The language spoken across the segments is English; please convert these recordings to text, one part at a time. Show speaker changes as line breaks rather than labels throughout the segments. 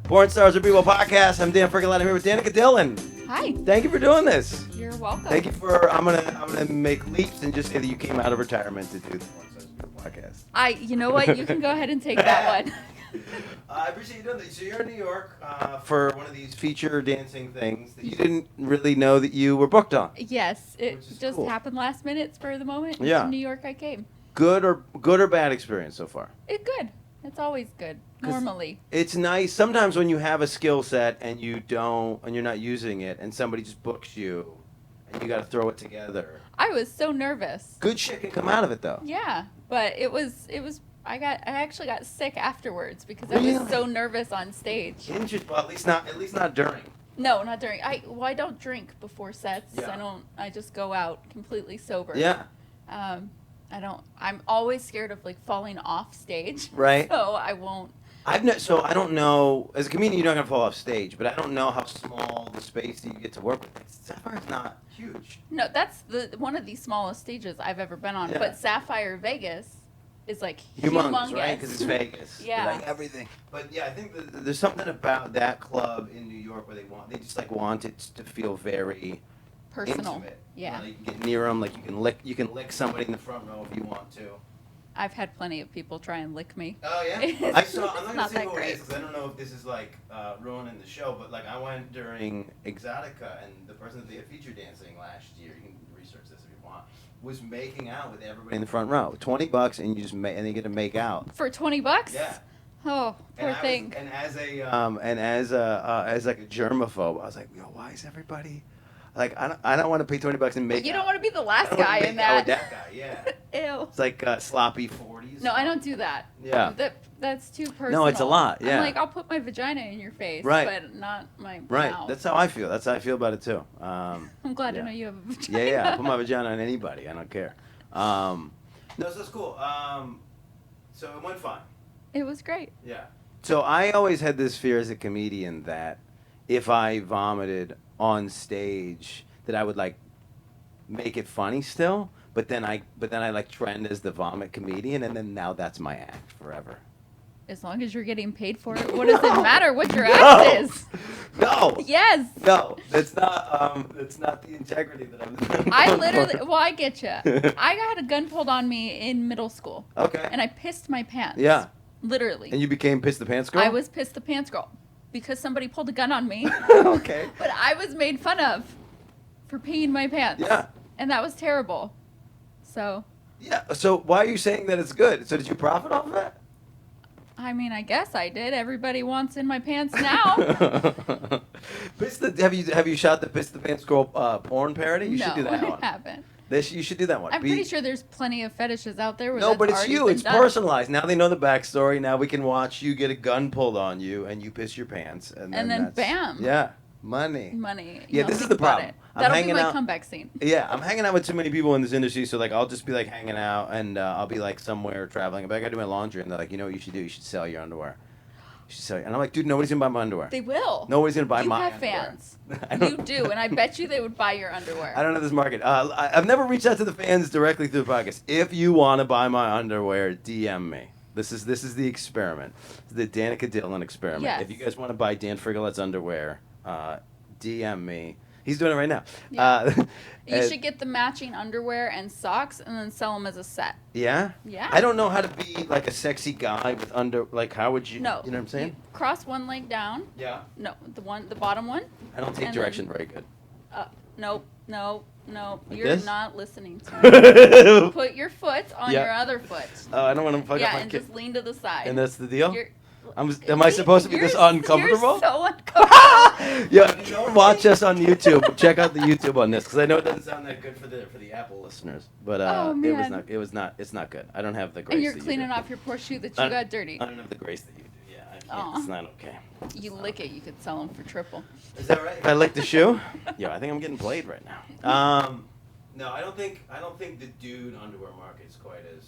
Porn Stars Are People podcast. I'm Dan Frigolette. I'm here with Danica Dillon.
Hi.
Thank you for doing this.
You're welcome.
Thank you for. I'm gonna make leaps and just say that you came out of retirement to do the Porn Stars Are People podcast.
You know what? You can go ahead and take that one.
I appreciate you doing that. So you're in New York for one of these feature dancing things that you didn't really know that you were booked on.
Yes, it just
cool.
happened last minute for the moment.
Yeah.
To New York I came.
Good or bad experience so far?
It's good. It's always good. Normally.
It's nice sometimes when you have a skill set and you're not using it, and somebody just books you, and you got to throw it together.
I was so nervous.
Good shit can come out of it though.
Yeah, but it was. I actually got sick afterwards because I
Really?
was so nervous on stage.
Well, at least not during.
No, not during. I don't drink before sets.
Yeah.
I just go out completely sober.
Yeah.
I'm always scared of like falling off stage.
Right.
So I won't.
I don't know. As a comedian, you're not gonna fall off stage, but I don't know how small the space that you get to work with. Sapphire's not huge.
No, that's one of the smallest stages I've ever been on.
Yeah.
But Sapphire Vegas is like
Humongous, right? Because it's Vegas.
Yeah.
Like everything. But yeah, I think there's something about that club in New York where they just like want it to feel very
personal.
Intimate.
Yeah.
You can get near them. Like you can lick somebody in the front row if you want to.
I've had plenty of people try and lick me.
Oh yeah. I'm not gonna say who it is because I don't know if this is like ruining the show. But like I went during Exotica, and the person that they had feature dancing last year, you can research this if you want, was making out with everybody in the front row. $20 and and they get to make out.
For $20?
Yeah.
Oh, poor thing.
And as like a germaphobe, I was like, yo, why is everybody? Like I don't want to pay $20 and make.
You
out.
don't want to be the last guy in that.
Oh, that guy, yeah.
Ew.
It's like sloppy 40s.
No, I don't do that.
Yeah.
That's too personal.
No, it's a lot. Yeah.
I'm like, I'll put my vagina in your face,
Right.
but not my
Right.
mouth.
That's how I feel. That's how I feel about it too.
I'm glad
yeah.
to know you have a vagina.
Yeah. I put my vagina on anybody. I don't care. No, so that's cool. So it went fine.
It was great.
Yeah. So I always had this fear as a comedian that if I vomited on stage, that I would like make it funny still, but then I like trend as the vomit comedian, and then now that's my act forever.
As long as you're getting paid for it, what does it matter what your act is?
No.
Yes.
No, that's not the integrity that I'm.
I literally, well, I get you. I had a gun pulled on me in middle school.
Okay.
And I pissed my pants.
Yeah.
Literally.
And you became Piss the Pants Girl?
I was Piss the Pants Girl because somebody pulled a gun on me.
Okay.
But I was made fun of for peeing my pants.
Yeah.
And that was terrible. So.
Yeah. So why are you saying that it's good? So did you profit off of that?
I mean, I guess I did. Everybody wants in my pants now.
Have you shot the Piss the Pants Girl porn parody? You should do that one.
I haven't.
You should do that one.
I'm pretty sure there's plenty of fetishes out there where
No,
that's
but it's
already
you.
been
It's
done.
personalized. Now they know the backstory. Now we can watch you get a gun pulled on you and you piss your pants. And then
bam.
Yeah. Money.
Yeah,
this is the problem.
That'll be my comeback scene.
Yeah, I'm hanging out with too many people in this industry, so like I'll just be like hanging out and I'll be like somewhere traveling. But I gotta do my laundry, and they're like, you know what you should do? You should sell your underwear. You should sell. And I'm like, dude, nobody's gonna buy my underwear.
They will.
Nobody's gonna buy my
underwear. You have
underwear.
fans. You do, and I bet you they would buy your underwear.
I don't know this market. I've never reached out to the fans directly through the podcast. If you want to buy my underwear, DM me. This is the experiment. The Danica Dillon experiment.
Yes.
If you guys want to buy Dan Frigolette's underwear, DM me. He's doing it right now.
Yeah. You should get the matching underwear and socks and then sell them as a set.
Yeah?
Yeah.
I don't know how to be like a sexy guy with how would you?
No.
You know what I'm saying?
You cross one leg down.
Yeah.
No, the bottom one.
I don't take direction very good.
Nope.
Like
You're
this?
not listening to me. Put your foot on
Yeah.
your other foot.
Oh, I don't want to fuck up
Yeah,
my
and
kid.
just lean to the side.
And that's the deal? Am
Am
I supposed to be this uncomfortable?
You're so uncomfortable.
Yeah, if you don't watch us on YouTube, check out the YouTube on this because I know it doesn't sound that good for the Apple listeners, but
Oh, man.
it's not good. I don't have the grace.
And you're
that
cleaning
you do.
off your poor shoe that you got dirty.
I don't have the grace that you do. Yeah, I can't.
Aw.
It's not okay.
You lick it, you could sell them for triple.
Is that right? If I lick the shoe? Yeah, I think I'm getting played right now. No, I don't think the dude underwear market is quite as.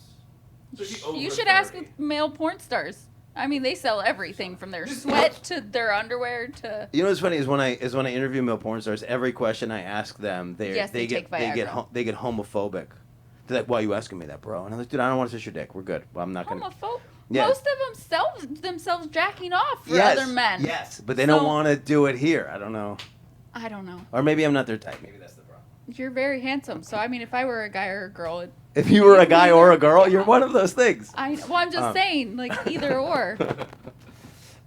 You should ask male porn stars. I mean, they sell everything from their sweat to their underwear to.
You know what's funny is when I interview male porn stars, every question I ask them, they get homophobic. They're like, "Why are you asking me that, bro?" And I'm like, "Dude, I don't want to touch your dick. We're good. Well, I'm not gonna."
Homophobe?
Yeah.
Most of them sell themselves jacking off for other men.
Yes, but they don't want to do it here. I don't know.
I don't know.
Or maybe I'm not their type. Maybe that's the problem.
You're very handsome, so I mean, if I were a guy or a girl,
if you were a guy or a girl, you're one of those things.
I'm just saying, like either or.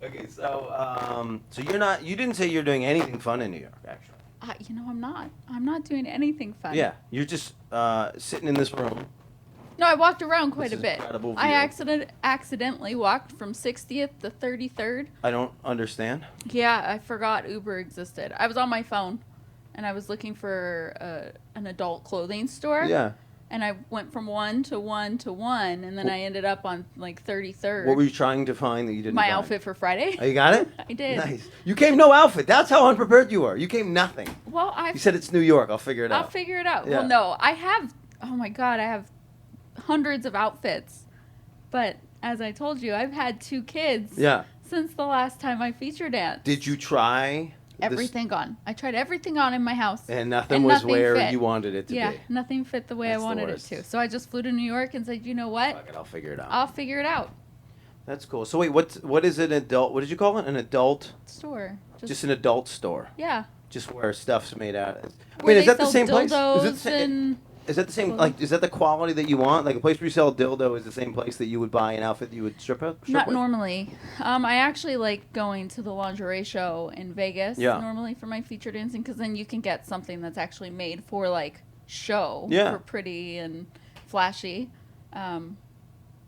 Okay, so you didn't say you're doing anything fun in New York, actually.
I'm not. I'm not doing anything fun.
Yeah, you're just sitting in this room.
No, I walked around quite a bit.
Incredible
I
view.
accidentally walked from 60th to 33rd.
I don't understand.
Yeah, I forgot Uber existed. I was on my phone, and I was looking for an adult clothing store.
Yeah.
And I went from one to one to one, and then I ended up on like 33rd.
What were you trying to find that you didn't
My
find?
outfit for Friday.
Oh, you got it?
I did.
Nice. You came no outfit. That's how unprepared you were. You came nothing.
Well,
You said it's New York. I'll figure it out.
I'll figure it out.
Yeah.
Well, no, I have. Oh my God, I have hundreds of outfits, but as I told you, I've had 2 kids.
Yeah.
Since the last time I feature danced.
Did you try
everything on? I tried everything on in my house.
And nothing was where
fit.
you wanted it to be.
Yeah, nothing fit the way I wanted it to. So I just flew to New York and said, you know what?
Fuck it, I'll figure it out.
I'll figure it out.
That's cool. So wait, what is an adult? What did you call it? An adult?
Store.
Just an adult store.
Yeah.
Just where stuff's made out. I
Where
mean, is
they
that the
sell
same place?
dildos
Is that the same? Like, is that the quality that you want? Like, a place where you sell a dildo is the same place that you would buy an outfit that you would strip
Not
with?
normally. I actually like going to the lingerie show in Vegas normally for my feature dancing, because then you can get something that's actually made for like show for pretty and flashy.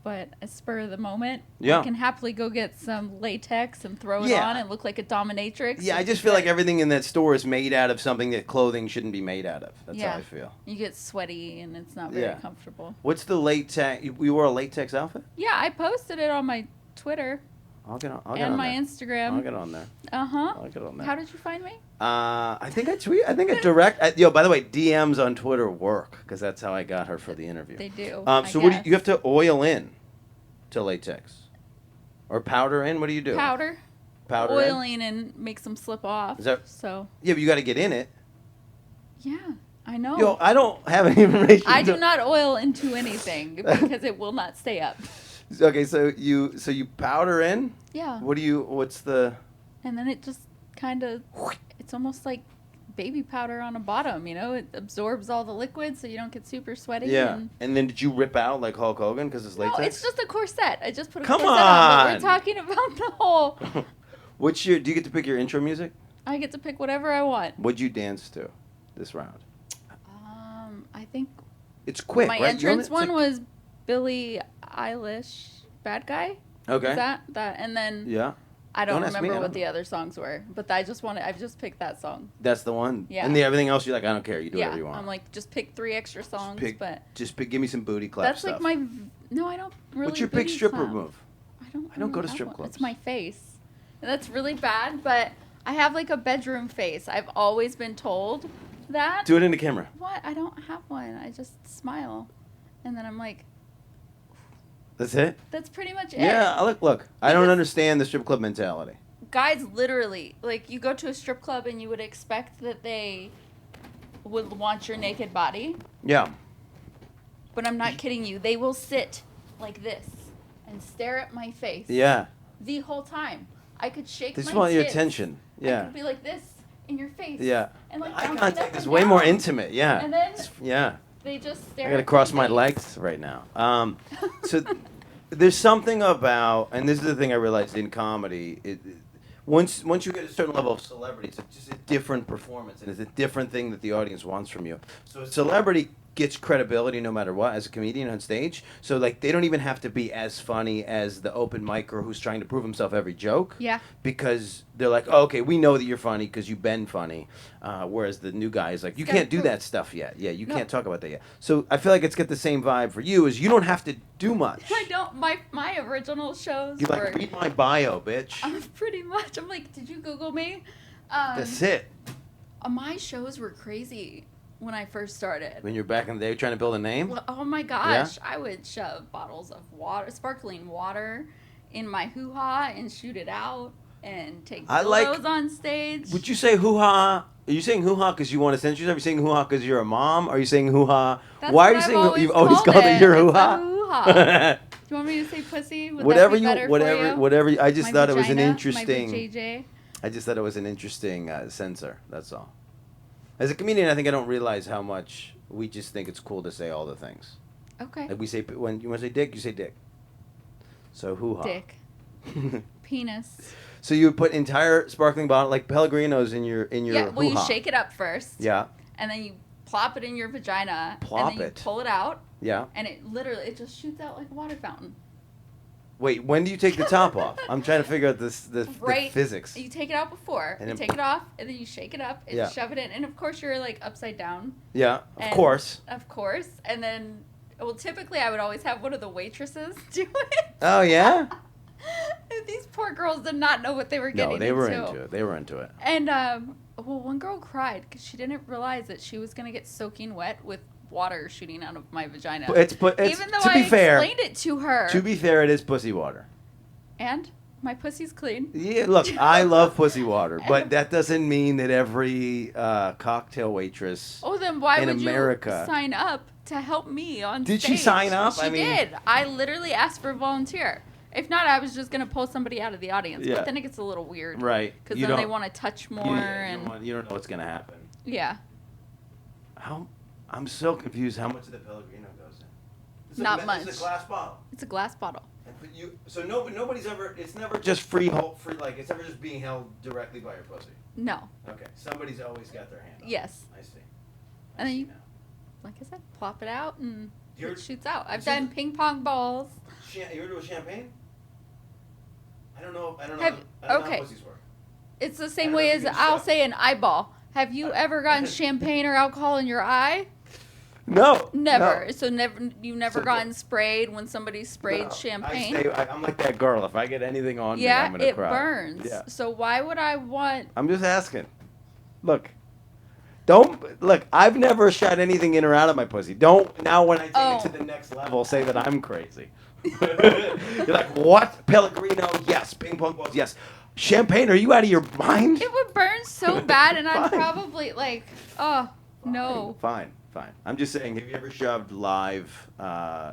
But at spur of the moment, I can happily go get some latex and throw it on and look like a dominatrix.
Yeah, I just feel like everything in that store is made out of something that clothing shouldn't be made out of. That's how I feel.
You get sweaty and it's not very comfortable.
What's the latex? You wore a latex outfit?
Yeah, I posted it on my Twitter.
I'll get on
my
there.
Instagram.
I'll get on there.
I'll
get on there.
How did you find me?
I think I direct. By the way, DMs on Twitter work, because that's how I got her for the interview.
They do.
So what do you have to oil in to latex, or powder in? What do you do?
Powder. Oiling and makes them slip off.
Is that
so?
Yeah, but you got to get in it.
Yeah, I know.
Yo, I don't have any information.
I do not oil into anything because it will not stay up.
Okay, so you powder in?
Yeah.
What's the?
And then it just kind of, it's almost like baby powder on a bottom, it absorbs all the liquid so you don't get super sweaty.
Yeah. And then did you rip out like Hulk Hogan because it's latex?
No, it's just a corset. I just put a
Come
corset on. But
on!
we're talking about the whole.
Do you get to pick your intro music?
I get to pick whatever I want.
What'd you dance to this round?
I think
it's quick,
my
right?
entrance one was Billie Eilish, Bad Guy.
Okay.
Is that? And then I don't remember what the other songs were, but I've just picked that song.
That's the one?
Yeah.
And everything else, you're like, I don't care. You do whatever you want.
I'm like, just pick 3 extra songs,
give me some booty clap
that's
stuff.
like no, I don't really.
What's your big stripper move?
I
don't go to strip clubs.
It's my face. And that's really bad, but I have like a bedroom face. I've always been told that.
Do it in the camera.
What? I don't have one. I just smile. And then I'm like,
that's it?
that's pretty much it.
Yeah, look. I don't understand the strip club mentality.
Guys literally, like, you go to a strip club and you would expect that they would want your naked body.
Yeah.
But I'm not kidding you. They will sit like this and stare at my face.
Yeah.
The whole time. I could shake
They
my
just want your
tits.
attention. Yeah.
I could be like this in your face.
Yeah.
And like
eye
bounce it
contact
up
is
and
way more
down.
intimate. Yeah.
And then they just stare.
I gotta
at
cross my
face.
legs right now. So there's something about, and this is the thing I realized in comedy. Once you get a certain level of celebrity, it's just a different performance, and it's a different thing that the audience wants from you. So a celebrity gets credibility no matter what as a comedian on stage. So like they don't even have to be as funny as the open micer who's trying to prove himself every joke.
Yeah.
Because they're like, oh, okay, we know that you're funny because you've been funny. Whereas the new guy is like, you can't do that stuff yet. Yeah, you can't talk about that yet. So I feel like it's got the same vibe for you. Is you don't have to do much.
I don't. My original shows
You're like, read my bio, bitch.
Pretty much. I'm like, did you Google me?
That's it.
My shows were crazy when I first started.
When you're back in the day trying to build a name?
Well, oh my gosh. Yeah? I would shove bottles of water, sparkling water, in my hoo-ha and shoot it out and take photos on stage.
Would you say hoo-ha? Are you saying hoo-ha because you want to censor yourself? Are you saying hoo-ha because you're a mom? Are you saying hoo-ha?
That's
Why are you saying you've always called it your hoo-ha?
Hoo-ha. you want me to say pussy? Would
whatever
that be better for you?
Whatever. I just thought it was an
My
interesting.
vajayjay.
I just thought it was an interesting censor. That's all. As a comedian, I think I don't realize how much we just think it's cool to say all the things.
Okay.
Like we say, when you want to say dick, you say dick. So hoo-ha.
Dick. Penis.
So you would put entire sparkling bottle, like Pellegrino's in your
Yeah, well,
hoo-ha.
you shake it up first.
Yeah.
And then you plop it in your vagina.
Plop
and then you
it.
pull it out.
Yeah.
And it just shoots out like a water fountain.
Wait, when do you take the top off? I'm trying to figure out the physics.
You take it out before.
And
you take it off, and then you shake it up and shove it in. And of course, you're like upside down.
Yeah, of course.
Of course. And then, well, typically I would always have one of the waitresses do it.
Oh, yeah?
These poor girls did not know what they were getting into.
No, they were into it. They were into it.
And, well, one girl cried because she didn't realize that she was going to get soaking wet with water shooting out of my vagina.
It's
even though I explained it to her.
To be fair, it is pussy water.
And my pussy's clean.
Yeah, look, I love pussy water, but that doesn't mean that every cocktail waitress
then why
in
would
America
you sign up to help me on stage?
Did she sign up?
She did. I literally asked for a volunteer. If not, I was just going to pull somebody out of the audience. Yeah. But then it gets a little weird.
Right.
Because then they want to touch more.
You don't know what's going to happen.
Yeah.
I'm so confused how much of the Pellegrino goes in.
Not much.
It's a glass bottle.
It's a glass bottle.
So nobody's ever, it's never just free, like, it's never just being held directly by your pussy.
No.
Okay. Somebody's always got their hand on it.
Yes.
I see.
And then you, like I said, plop it out and it shoots out. I've done ping pong balls.
You ever do a champagne? I don't know how pussies work.
It's the same way as I'll say an eyeball. Have you ever gotten champagne or alcohol in your eye?
No.
Never. No. So you've never gotten sprayed when somebody sprayed champagne?
I'm like that girl. If I get anything on me, I'm going to cry.
Yeah, it burns. Yeah. So why would I want...
I'm just asking. Look, I've never shot anything in or out of my pussy. Don't, now when I take it to the next level, say that I'm crazy. You're like, what? Pellegrino? Yes. Ping pong balls? Yes. Champagne? Are you out of your mind?
It would burn so bad, and I'm probably like, oh, no.
Fine. I'm just saying, have you ever shoved live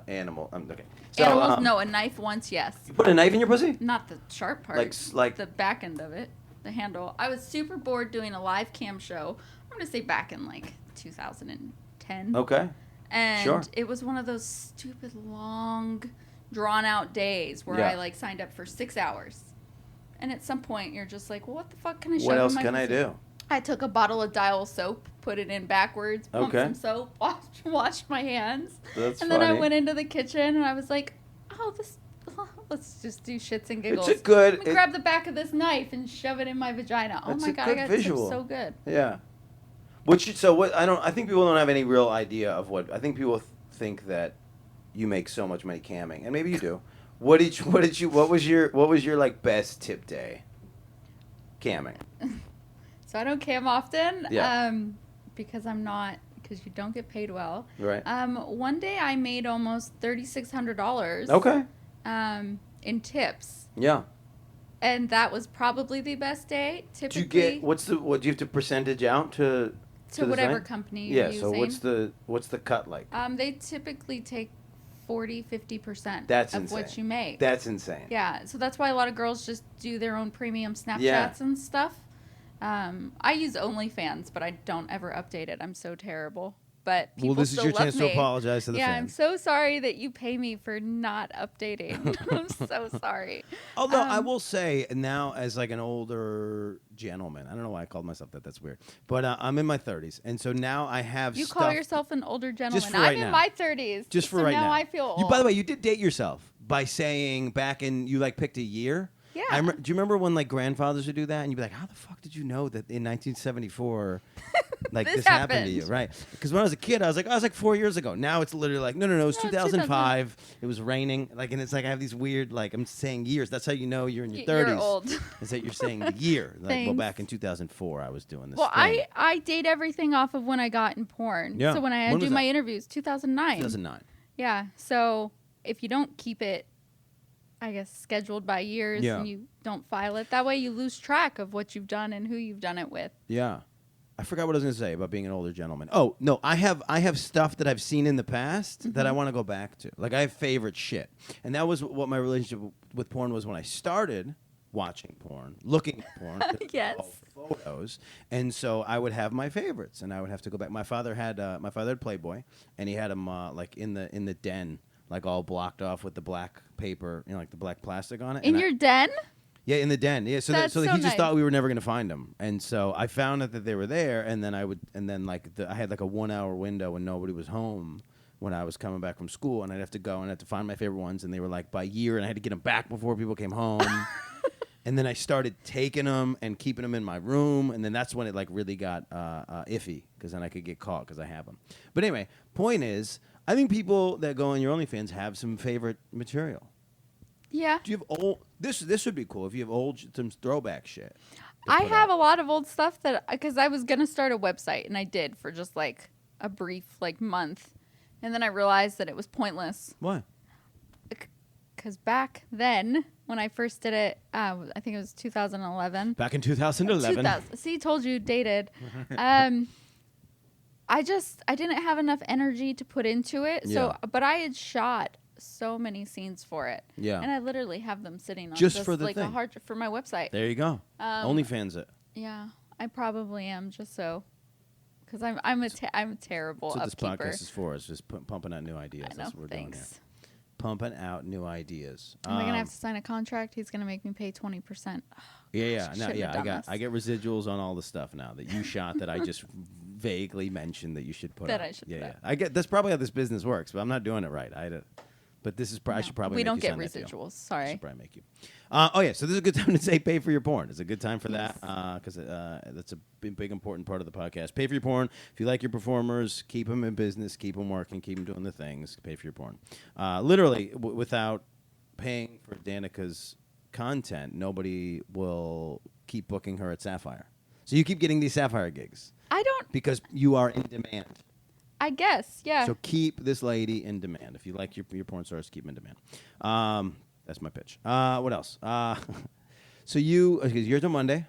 animal? Okay. So,
animals? No. A knife once, yes.
You put a knife in your pussy?
Not the sharp part. Like the back end of it, the handle. I was super bored doing a live cam show. I'm gonna say back in like 2010.
Okay.
And it was one of those stupid long, drawn out days where I like signed up for 6 hours. And at some point you're just like, well, what the fuck can I show?
What else can I do?
I took a bottle of Dial soap, put it in backwards, pumped some soap, washed my hands.
That's
and then I went into the kitchen and I was like, let's just do shits and giggles.
It's a good...
grab the back of this knife and shove it in my vagina. Oh my God, I got visual. So good.
Yeah. I think people don't have any real idea of what... I think people think that you make so much money camming, and maybe you do. What was your like best tip day camming?
So I don't cam often.
Yeah.
Because you don't get paid well.
Right.
One day I made almost $3,600.
Okay.
In tips.
Yeah.
And that was probably the best day. Typically.
Do you get what do you have to percentage out to
whatever company you're using.
So what's the cut like?
They typically take 40-50%
of
insane. What you make.
That's insane.
Yeah, so that's why a lot of girls just do their own premium Snapchats and stuff. I use OnlyFans, but I don't ever update it. I'm so terrible. But people
this is your chance to apologize to the fans.
Yeah, I'm so sorry that you pay me for not updating. I'm so sorry.
Although I will say now, as like an older gentleman, I don't know why I called myself that. That's weird. But I'm in my 30s, and so now I have.
You call yourself an older gentleman?
Just for right
I'm in my 30s.
Just for right now.
Now I feel old.
By the way, you did date yourself by saying back in you like picked a year.
Yeah.
Do you remember when like grandfathers would do that, and you'd be like, "How the fuck did you know that in 1974?" Like this happened to you, right? Because when I was a kid, I was like 4 years ago. Now it's literally like, no, it was 2005. It was raining, like, and it's like I have these weird, like, I'm saying years. That's how you know you're in your 30s.
You're old.
Is that you're saying the year? Like, well, back in 2004, I was doing this.
Well, I date everything off of when I got in porn.
Yeah.
So when I do my interviews, 2009.
2009.
Yeah. So if you don't keep it, I guess, scheduled by years and you don't file it, that way you lose track of what you've done and who you've done it with.
Yeah. I forgot what I was going to say about being an older gentleman. Oh, no, I have stuff that I've seen in the past that I want to go back to. Like, I have favorite shit. And that was what my relationship with porn was when I started watching porn, looking at porn.
Yes.
Photos. And so I would have my favorites, and I would have to go back. My father had Playboy, and he had them like in the den, like all blocked off with the black paper, like the black plastic on it.
In your den?
Yeah, in the den. Yeah, so
That's
he
so
just thought we were never going to find them, and so I found out that they were there, and then I had like a 1 hour window when nobody was home when I was coming back from school, and I'd have to go and I had to find my favorite ones, and they were like by year, and I had to get them back before people came home. And then I started taking them and keeping them in my room, and then that's when it like really got iffy, because then I could get caught because I have them. But anyway, point is, I think people that go on your OnlyFans have some favorite material.
Yeah.
Do you have old? This would be cool if you have some throwback shit.
I have a lot of old stuff because I was gonna start a website, and I did for just like a brief like month, and then I realized that it was pointless.
Why?
Because back then, when I first did it, I think it was 2011.
Back in 2011.
See, told you, dated. I didn't have enough energy to put into it.
Yeah.
So, but I had shot so many scenes for it.
Yeah.
And I literally have them sitting on
just for the
like
thing.
a hard for my website.
There you go. OnlyFans it.
Yeah, I probably am just so. Because I'm terrible
That's what
upkeeper.
this podcast is for. It's just pumping out new ideas.
I know.
That's what we're doing here.
Thanks.
Pumping out new ideas.
Am I gonna have to sign a contract? He's gonna make me pay 20%.
I get residuals on all the stuff now that you shot that I just vaguely mentioned that you should put.
I should.
Yeah. I get that's probably how this business works, but I'm not doing it right. But this is I should probably.
We
make
don't
you
get
sign that deal.
residuals. Sorry.
I should probably make you. So this is a good time to say pay for your porn. It's a good time for that because that's a big important part of the podcast. Pay for your porn. If you like your performers, keep them in business, keep them working, keep them doing the things. Pay for your porn. Literally, without paying for Danica's content, nobody will keep booking her at Sapphire. So you keep getting these Sapphire gigs.
I don't.
Because you are in demand.
I guess, yeah.
So keep this lady in demand. If you like your porn stars, keep them in demand. That's my pitch. What else? So you're till Monday.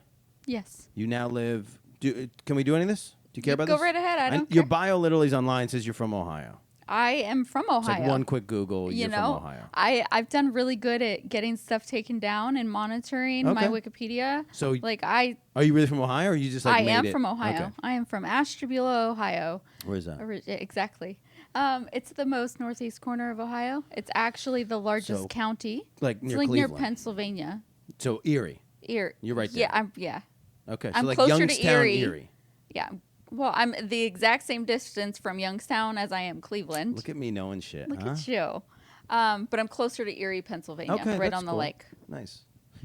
Yes.
You now live. Can we do any of this? Do you care about
go
this?
Go right ahead. I don't care.
Your bio literally is online. Says you're from Ohio.
I am from Ohio.
It's like one quick Google. You're from Ohio.
I've done really good at getting stuff taken down and monitoring my Wikipedia.
So
are
you really from Ohio, or are you just like?
I am from Ohio. Okay. I am from Ashtabula, Ohio.
Where is that?
Exactly. It's the most northeast corner of Ohio. It's actually the largest county.
Like near
Cleveland.
Near
Pennsylvania.
So Erie.
You're
right there.
Yeah.
Okay.
I'm
so like
closer
Youngstown,
to
Erie.
Yeah. Well, I'm the exact same distance from Youngstown as I am Cleveland.
Look at me knowing shit.
Look at you. But I'm closer to Erie, Pennsylvania, right on the lake.
Nice.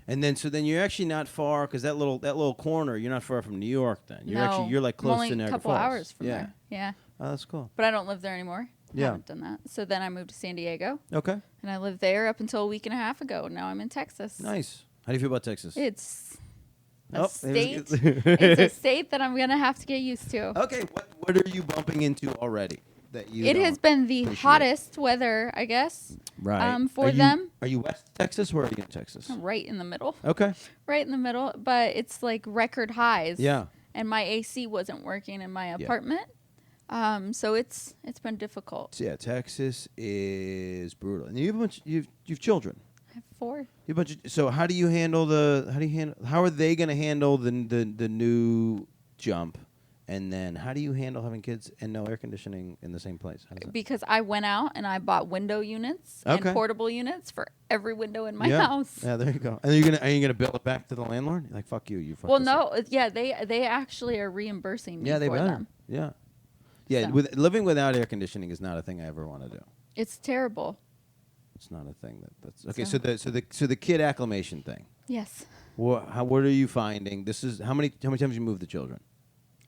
And then you're actually not far because that little corner. You're not far from New York. Then you're like close to Niagara Falls.
A couple hours from there. Yeah.
Oh, that's cool.
But I don't live there anymore.
Yeah.
I haven't done that. So then I moved to San Diego.
Okay.
And I lived there up until a week and a half ago. Now I'm in Texas.
Nice. How do you feel about Texas?
It's a state. It's a state that I'm gonna have to get used to.
Okay. What are you bumping into already? That you.
It has been the hottest weather, I guess.
Right.
For them.
Are you West Texas? Where are you in Texas?
Right in the middle.
Okay.
Right in the middle, but it's like record highs.
Yeah.
And my AC wasn't working in my apartment. So it's been difficult.
So yeah, Texas is brutal. And you have you've children.
I have 4.
So how do you handle how are they going to handle the new jump? And then how do you handle having kids and no air conditioning in the same place?
Because I went out and I bought window units and portable units for every window in my house.
Yeah, there you go. And are you gonna bill it back to the landlord? Like fuck you, fucked
Well, no, up. Yeah, they actually are reimbursing me for them.
Yeah. Yeah, so. Living without air conditioning is not a thing I ever want to do.
It's terrible.
It's not a thing that's okay. So the kid acclimation thing.
Yes.
What are you finding? This is how many times you moved the children?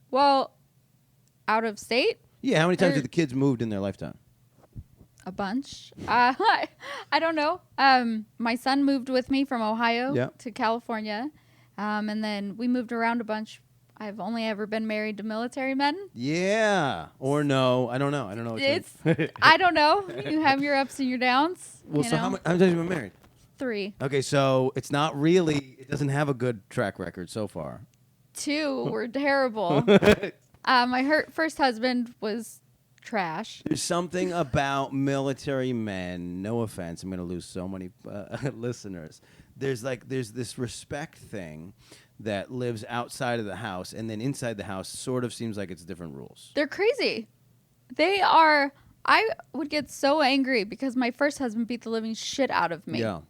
Well, out of state?
Yeah, how many times have the kids moved in their lifetime?
A bunch. I don't know. My son moved with me from Ohio to California, and then we moved around a bunch. I've only ever been married to military men.
Yeah, or no, I don't know. I don't know.
I don't know. You have your ups and your downs.
Well, so how many times have you been married?
3.
Okay, so it's not really. It doesn't have a good track record so far.
2 were terrible. My first husband was trash.
There's something about military men. No offense, I'm going to lose so many listeners. There's this respect thing that lives outside of the house, and then inside the house sort of seems like it's different rules.
They're crazy. They are. I would get so angry because my first husband beat the living shit out of me.
Yeah.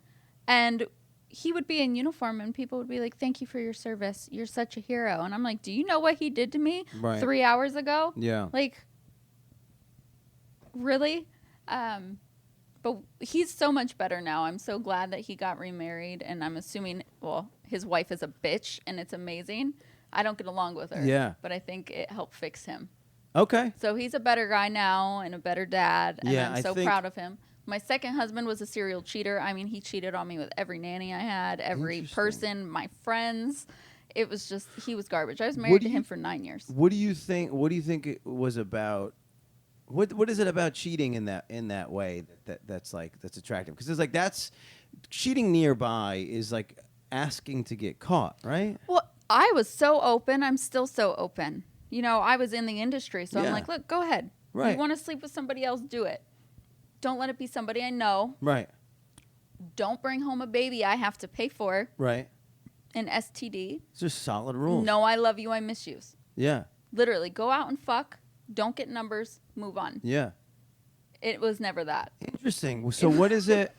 And he would be in uniform and people would be like, thank you for your service. You're such a hero. And I'm like, do you know what he did to me 3 hours ago?
Yeah.
Like, really? But he's so much better now. I'm so glad that he got remarried. And I'm assuming, well, his wife is a bitch and it's amazing. I don't get along with her.
Yeah.
But I think it helped fix him.
Okay.
So he's a better guy now and a better dad. And I'm so proud of him. My second husband was a serial cheater. I mean, he cheated on me with every nanny I had, every person, my friends. It was just, he was garbage. I was married to him for 9 years.
What do you think it was about? What is it about cheating in that way that's attractive? Because it's like that's cheating nearby is like asking to get caught, right?
Well, I was so open. I'm still so open. You know, I was in the industry, so I'm like, look, go ahead. Right. You want to sleep with somebody else, do it. Don't let it be somebody I know.
Right.
Don't bring home a baby I have to pay for.
Right.
An STD.
It's just solid rules.
No, I love you, I miss you.
Yeah.
Literally, go out and fuck. Don't get numbers. Move on.
Yeah.
It was never that.
Interesting. So what is it?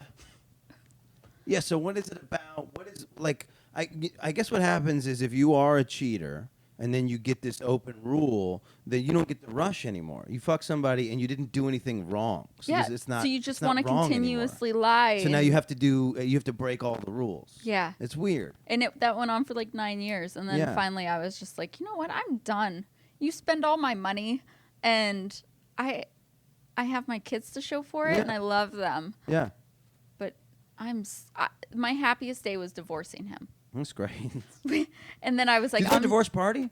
Yeah, so what is it about? What is, like, I guess what happens is if you are a cheater and then you get this open rule, then you don't get the rush anymore. You fuck somebody and you didn't do anything wrong. So
yeah,
it's not,
so you just want to continuously
anymore.
lie.
So now you have to break all the rules.
Yeah.
It's weird.
And that went on for like 9 years. And then finally I was just like, you know what? I'm done. You spend all my money and I have my kids to show for it and I love them.
Yeah.
But my happiest day was divorcing him.
That's great.
And then I was like,
Did you have a divorce party?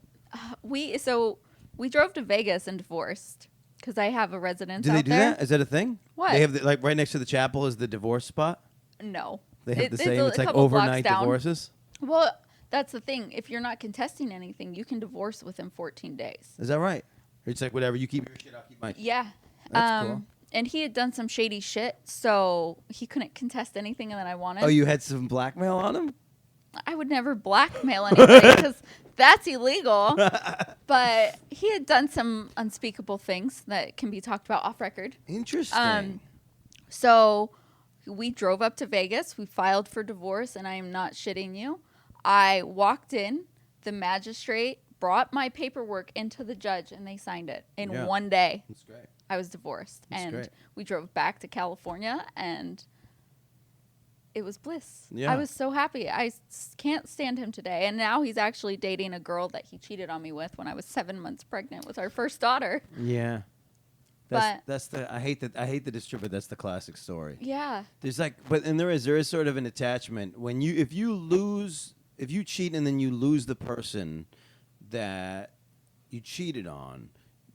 We drove to Vegas and divorced because I have a residence
Do
out
they do
there.
that? Is that a thing?
What?
They have like right next to the chapel is the divorce spot?
No.
They have the same. It's like overnight divorces?
Well, that's the thing. If you're not contesting anything, you can divorce within 14 days.
Is that right? It's like whatever. You keep your shit, I'll keep mine.
Yeah.
That's cool.
And he had done some shady shit, so he couldn't contest anything that I wanted.
Oh, you had some blackmail on him?
I would never blackmail anybody because that's illegal. But he had done some unspeakable things that can be talked about off record.
Interesting.
So we drove up to Vegas. We filed for divorce, and I am not shitting you. I walked in. The magistrate brought my paperwork into the judge, and they signed it in 1 day.
That's great.
I was divorced.
That's
and
great.
We drove back to California, and it was bliss.
Yeah.
I was so happy. I can't stand him today. And now he's actually dating a girl that he cheated on me with when I was 7 months pregnant with our first daughter.
Yeah. That's the I hate the distributor. That's the classic story.
Yeah.
There's like there is sort of an attachment when if you cheat and then you lose the person that you cheated on,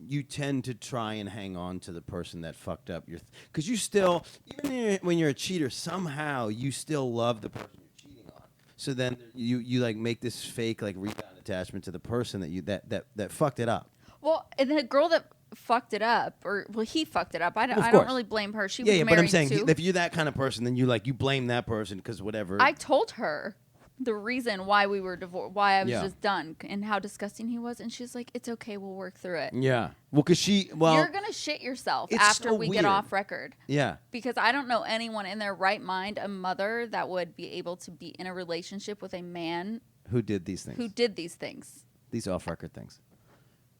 you tend to try and hang on to the person that fucked up your because you still even when you're a cheater somehow you still love the person you're cheating on. So then you like make this fake like rebound attachment to the person that fucked it up.
Well, and the girl that fucked it up, he fucked it up. I don't really blame her. She was married
but I'm saying
too.
if you're that kind of person, then you blame that person because whatever.
I told her the reason why we were divorced, why I was just done, and how disgusting he was, and she's like, "It's okay, we'll work through it."
Yeah, well, because
you're gonna shit yourself after we get off record.
Yeah,
because I don't know anyone in their right mind, a mother that would be able to be in a relationship with a man
who did these things. These off-record things.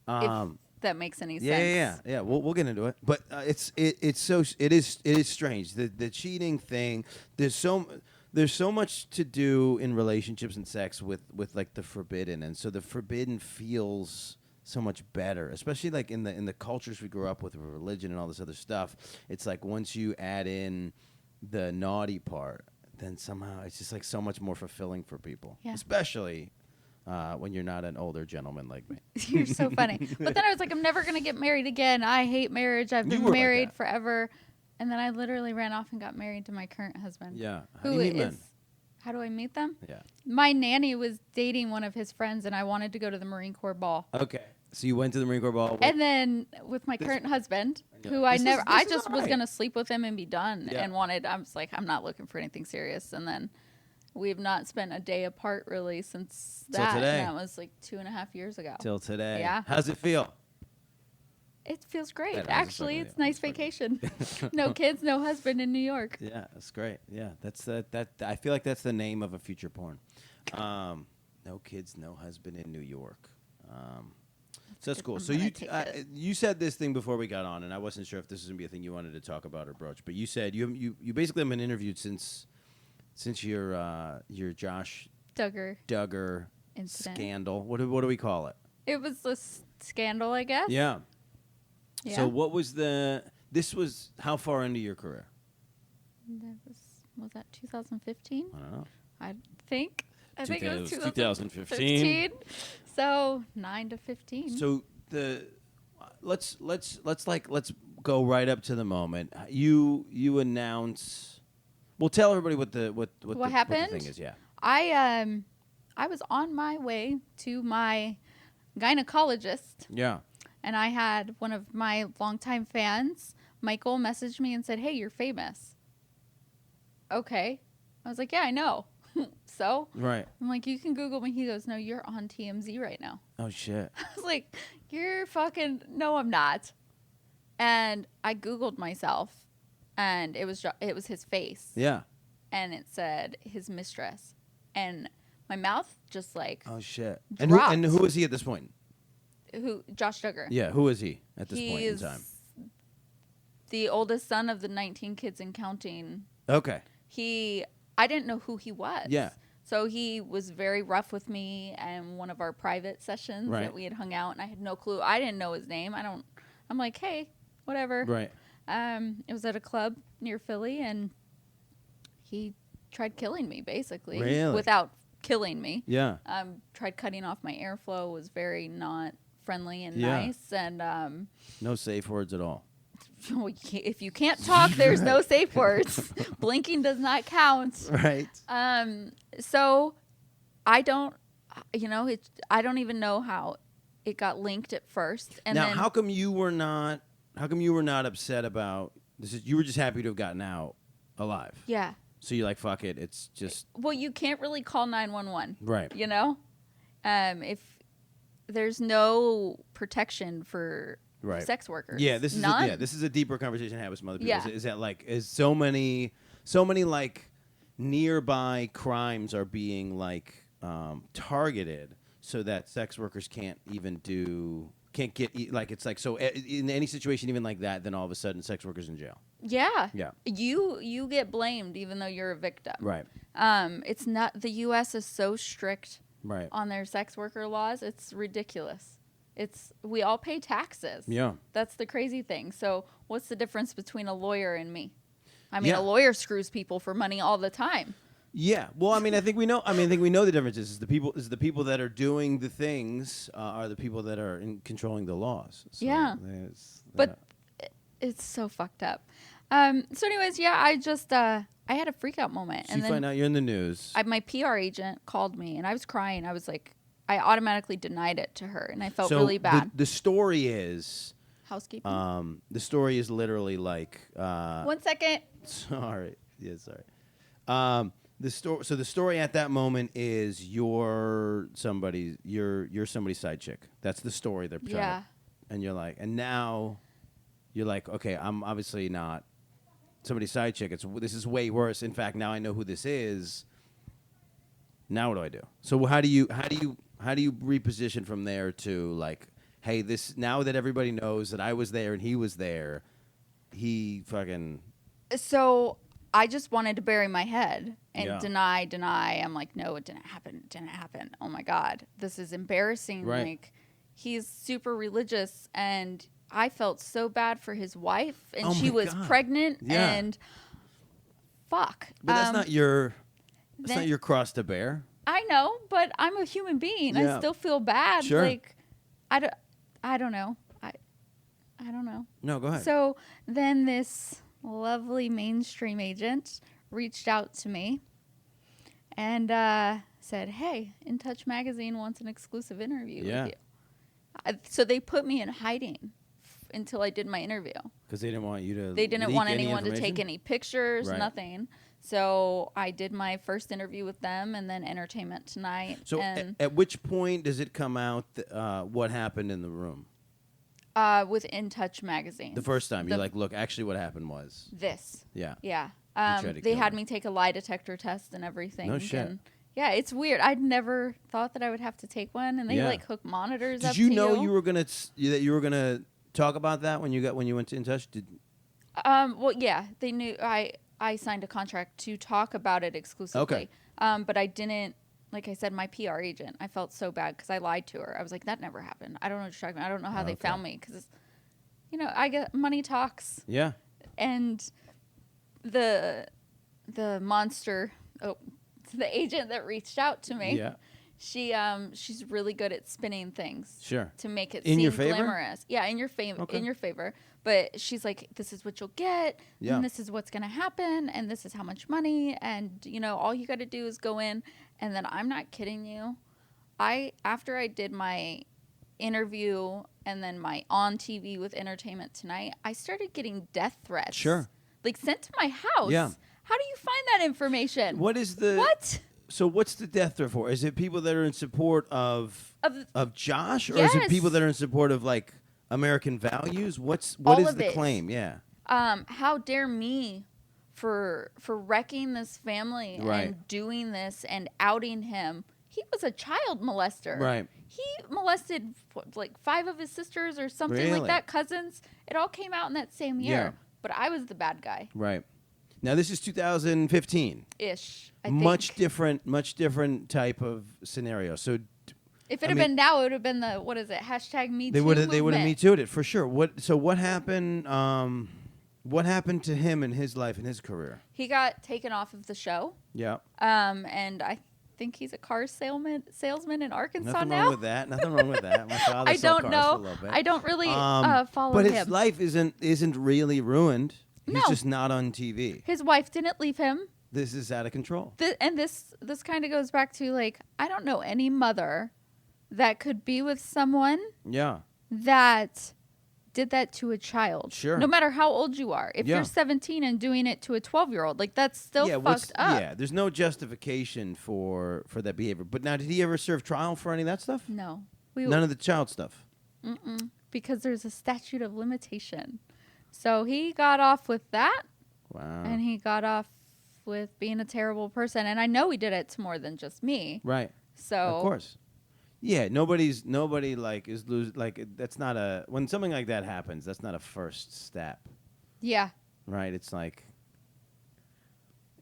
If that makes any sense.
Yeah. We'll get into it, but it is strange the cheating thing. There's so much to do in relationships and sex with like the forbidden, and so the forbidden feels so much better, especially like in the cultures we grew up with religion and all this other stuff. It's like once you add in the naughty part, then somehow it's just like so much more fulfilling for people, especially when you're not an older gentleman like me.
You're so funny. But then I was like, I'm never gonna get married again. I hate marriage. I've been married forever. And then I literally ran off and got married to my current husband.
Yeah.
How How do I meet them?
Yeah.
My nanny was dating one of his friends, and I wanted to go to the Marine Corps ball.
Okay. So you went to the Marine Corps ball.
And then with my current husband, who I just was going to sleep with him and be done.
Yeah.
And I was like, I'm not looking for anything serious. And then we've not spent a day apart really since that.
Till today.
And that was like 2.5 years ago.
Till today.
Yeah.
How's it feel?
It feels great.
That
Actually, it's nice vacation. No kids, no husband in New York.
Yeah, that's great. Yeah, that. I feel like that's the name of a future porn. No kids, no husband in New York. So that's cool. So you said this thing before we got on, and I wasn't sure if this was gonna be a thing you wanted to talk about or broach. But you said you basically have been interviewed since your Josh Duggar
incident.
Scandal. What do we call it?
It was a scandal, I guess.
Yeah.
Yeah.
So what was this was how far into your career?
Was that 2015?
I don't know.
I think it was
2015.
So 9 to 15.
So let's go right up to the moment. You announce. Well, tell everybody what
happened.
What the thing is. Yeah.
I was on my way to my gynecologist.
Yeah.
And I had one of my longtime fans, Michael, message me and said, "Hey, you're famous." Okay. I was like, "Yeah, I know." So?
Right.
I'm like, "You can Google me." He goes, "No, you're on TMZ right now."
Oh, shit.
I was like, "You're fucking... No, I'm not." And I Googled myself, and it was his face.
Yeah.
And it said his mistress. And my mouth just like...
Oh, shit.
Dropped.
And who is he at this point?
Josh Duggar.
Yeah, who is he at this point in
He's
time?
the oldest son of the 19 kids and counting.
Okay.
I didn't know who he was.
Yeah.
So he was very rough with me and one of our private sessions that we had hung out, and I had no clue. I didn't know his name. I'm like, "Hey, whatever."
Right.
It was at a club near Philly, and he tried killing me, basically.
Really?
Without killing me.
Yeah.
Tried cutting off my airflow, was very not friendly and nice, and
no safe words at all.
if you can't talk, there's no safe words. Blinking does not count.
Right.
So I don't even know how it got linked at first. And
now,
then,
how come you were not upset about this? You were just happy to have gotten out alive.
Yeah.
So you're like, fuck it. It's just.
Well, you can't really call 911.
Right.
You know, if there's no protection for sex workers.
Yeah, this is a deeper conversation I had with some other people. Yeah. Is that like so many like nearby crimes are being like targeted so that sex workers can't get like it's like so in any situation even like that, then all of a sudden sex workers in jail.
Yeah.
Yeah.
You get blamed even though you're a victim.
Right.
It's not, the US is so strict on their sex worker laws. It's ridiculous. We all pay taxes.
Yeah.
That's the crazy thing. So what's the difference between a lawyer and me? I mean, a lawyer screws people for money all the time.
Yeah. Well, I think we know the differences. Is the people that are doing the things are the people that are controlling the laws. So
yeah. But it's so fucked up. So anyways, I just I had a freak out moment.
So and you find out you're in the news.
My PR agent called me and I was crying. I was like, I automatically denied it to her and I felt really bad.
The story is
housekeeping.
The story is literally like
1 second.
Sorry. Yeah, sorry. The story at that moment is you're somebody's side chick. That's the story they're trying to, and you're like, and now you're like, okay, I'm obviously not somebody's side chick. This is way worse. In fact, now I know who this is. Now what do I do? So how do you reposition from there to like, hey, this now that everybody knows that I was there and he was there, he fucking.
So I just wanted to bury my head and deny. I'm like, no, it didn't happen. Oh my God, this is embarrassing.
Right.
Like, he's super religious, and I felt so bad for his wife, and she was pregnant, and fuck.
But that's not your cross to bear.
I know, but I'm a human being. I still feel bad.
Sure.
Like, I don't know. I don't know.
No, go ahead.
So then this lovely mainstream agent reached out to me and said, "Hey, In Touch Magazine wants an exclusive interview with you." So they put me in hiding until I did my interview.
Because they didn't want you to.
They didn't want anyone to take any pictures,
right.
nothing. So I did my first interview with them, and then Entertainment Tonight.
So at which point does it come out what happened in the room?
With In Touch Magazine.
The first time. You're like, look, actually what happened was.
This.
Yeah.
Yeah. They had me take a lie detector test and everything.
No shit.
And yeah, it's weird. I'd never thought that I would have to take one, and they like hook monitors up to
you. Did you know you were gonna talk about that when you went to In Touch?
Well, yeah, they knew I signed a contract to talk about it exclusively.
Okay.
But I didn't. Like I said, my PR agent, I felt so bad because I lied to her. I was like, that never happened. I don't know what you're talking about. I don't know how they found me because, I get money talks.
Yeah.
And the monster, the agent that reached out to me.
Yeah.
She's really good at spinning things.
Sure.
To make it
in
seem
your favor?
glamorous. Yeah, in your favor.
Okay.
In your favor. But she's like, this is what you'll get,
yeah.
and this is what's gonna happen, and this is how much money, and all you got to do is go in, and then I'm not kidding you. After I did my interview and then my on TV with Entertainment Tonight, I started getting death threats.
Sure.
Like sent to my house.
Yeah.
How do you find that information?
What is the
what?
So what's the death threat for? Is it people that are in support of Josh, or
yes.
is it people that are in support of like American values? What is the claim? Yeah.
How dare me for wrecking this family
right.
and doing this and outing him. He was a child molester.
Right.
He molested like 5 of his sisters or something
really?
like that, cousins. It all came out in that same year.
Yeah.
But I was the bad guy.
Right. Now this is 2015.
Ish. I think.
Much different type of scenario. So
if it had been now, it would have been the #MeToo.
They would have Me Too'd it for sure. What happened? What happened to him in his life and his career?
He got taken off of the show.
Yeah.
And I think he's a car salesman in Arkansas
Nothing
now.
wrong with that. Nothing wrong with that. My father
I
sold
don't
cars
know.
for a little bit.
I don't really follow him.
But his life isn't really ruined. He's
No.
just not on TV.
His wife didn't leave him.
This is out of control.
And this kind of goes back to like, I don't know any mother that could be with someone
Yeah.
that did that to a child.
Sure.
No matter how old you are. If
Yeah.
you're 17 and doing it to a 12-year-old, like that's still fucked up.
Yeah, there's no justification for that behavior. But now, did he ever serve trial for any of that stuff?
No.
None of the child stuff?
Mm-mm. Because there's a statute of limitation. So he got off with that.
Wow.
And he got off with being a terrible person. And I know he did it to more than just me.
Right.
So.
Of course. Yeah, nobody like is that's not a when something like that happens, that's not a first step.
Yeah.
Right? It's like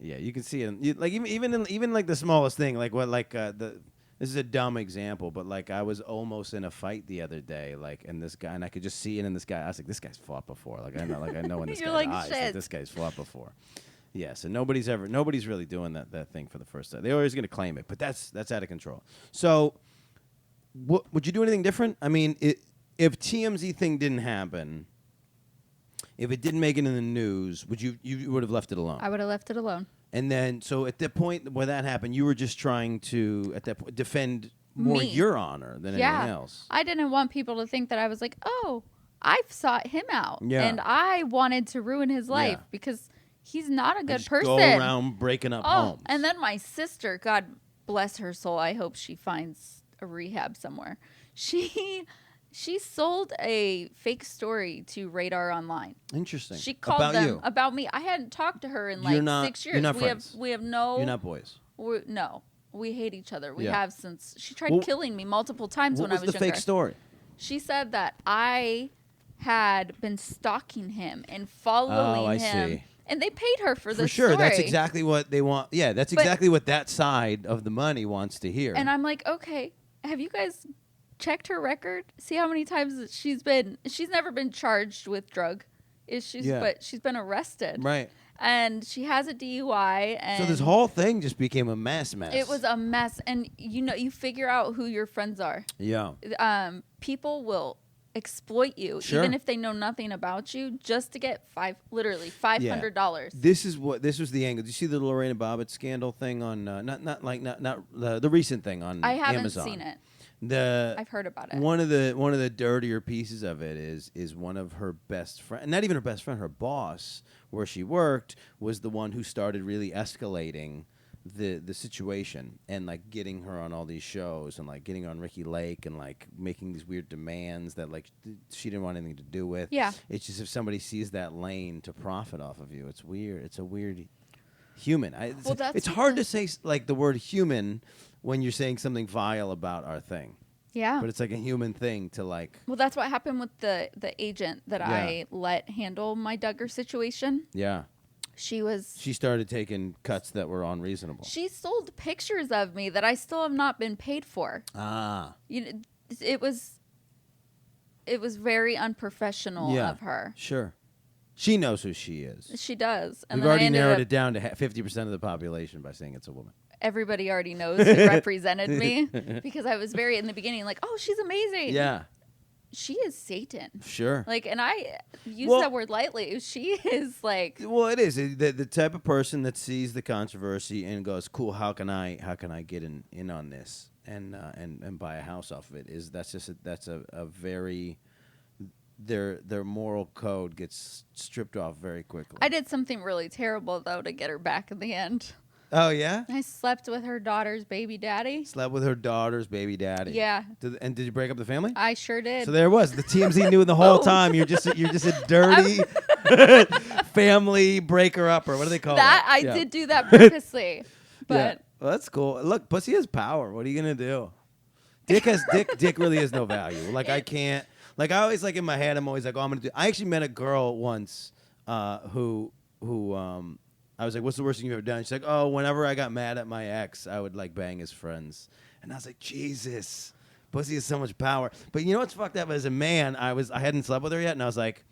you can see it like even like the smallest thing, like this is a dumb example, but like I was almost in a fight the other day, like and this guy, and I could just see it in this guy. I was like, this guy's fought before. Like I know in this
You're
guy's
like,
eyes,
shit.
like, this guy's fought before. Yes, and nobody's really doing that thing for the first time. They're always going to claim it, but that's out of control. So, would you do anything different? I mean, if TMZ thing didn't happen, if it didn't make it in the news, you would have left it alone?
I would have left it alone.
And then, so at the point where that happened, you were just trying to, at that point, defend more
Me.
your honor than anything else.
I didn't want people to think that I was like, oh, I've sought him out.
Yeah.
And I wanted to ruin his life because he's not a good
just
person.
Go around breaking up homes.
And then my sister, God bless her soul, I hope she finds a rehab somewhere. She sold a fake story to Radar Online.
Interesting.
She called
about
them
you.
about me. I hadn't talked to her in like 6 years.
You're not friends.
We have no.
You're not boys.
No. We hate each other. We
Yeah.
have since she tried killing me multiple times when I was
What was the
younger.
fake story?
She said that I had been stalking him and following him.
See.
And they paid her for this
For sure,
story.
that's exactly what they want. Yeah, that's exactly what that side of the money wants to hear.
And I'm like, okay, have you guys checked her record? See how many times she's never been charged with drug issues, but she's been arrested.
Right.
And she has a DUI. And
so this whole thing just became a mess.
It was a mess. And you figure out who your friends are.
Yeah.
People will exploit you, even if they know nothing about you, just to get literally $500.
This was the angle. Did you see the Lorena Bobbitt scandal thing on not the recent thing on Amazon?
I haven't seen it. I've heard about it.
One of the dirtier pieces of it is one of her best friend, not even her best friend, her boss, where she worked, was the one who started really escalating the situation and like getting her on all these shows and like getting on Ricky Lake and like making these weird demands that like she didn't want anything to do with.
Yeah.
It's just if somebody sees that lane to profit off of you, it's weird. It's a weird human. It's hard to say like the word human when you're saying something vile about our thing.
Yeah.
But it's like a human thing to like.
Well, that's what happened with the agent that I let handle my Duggar situation.
Yeah. She started taking cuts that were unreasonable.
She sold pictures of me that I still have not been paid for. It was very unprofessional of her.
Sure. She knows who she is.
She does.
And we've already narrowed it down to 50% of the population by saying it's a woman.
Everybody already knows who represented me because I was very in the beginning like, oh, she's amazing.
Yeah.
She is Satan.
Sure.
Like, and I use that word lightly. She is like.
Well, it is the type of person that sees the controversy and goes, "Cool, how can I get in on this and buy a house off of it?" That's a very their moral code gets stripped off very quickly.
I did something really terrible though to get her back in the end.
Oh, yeah?
I slept with her daughter's baby daddy.
Slept with her daughter's baby daddy.
Yeah.
Did you break up the family?
I sure did.
So there it was. The TMZ knew the whole time. You're just a dirty family breaker upper. What do they call that?
I did do that purposely. But
yeah. Well, that's cool. Look, pussy has power. What are you gonna do? Dick really has no value. Like I can't. Like I always like in my head. I'm always like, oh, I'm gonna do. I actually met a girl once who I was like, what's the worst thing you've ever done? She's like, oh, whenever I got mad at my ex, I would like bang his friends. And I was like, Jesus, pussy has so much power. But you know what's fucked up? As a man, I hadn't slept with her yet, and I was like,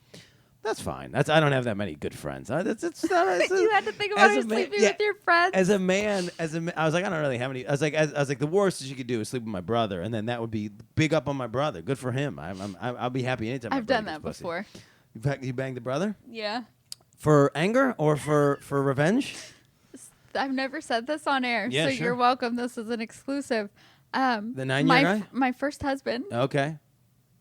that's fine. I don't have that many good friends.
You had to think about her sleeping with your friends.
As a man, I was like, I don't really have any. I was like, the worst she could do is sleep with my brother, and then that would be big up on my brother. Good for him. I'll be happy anytime.
I've done that before.
You banged the brother?
Yeah.
For anger or for revenge?
I've never said this on air,
yeah,
so
sure.
You're welcome. This is an exclusive.
The 9-year guy?
My first husband.
Okay.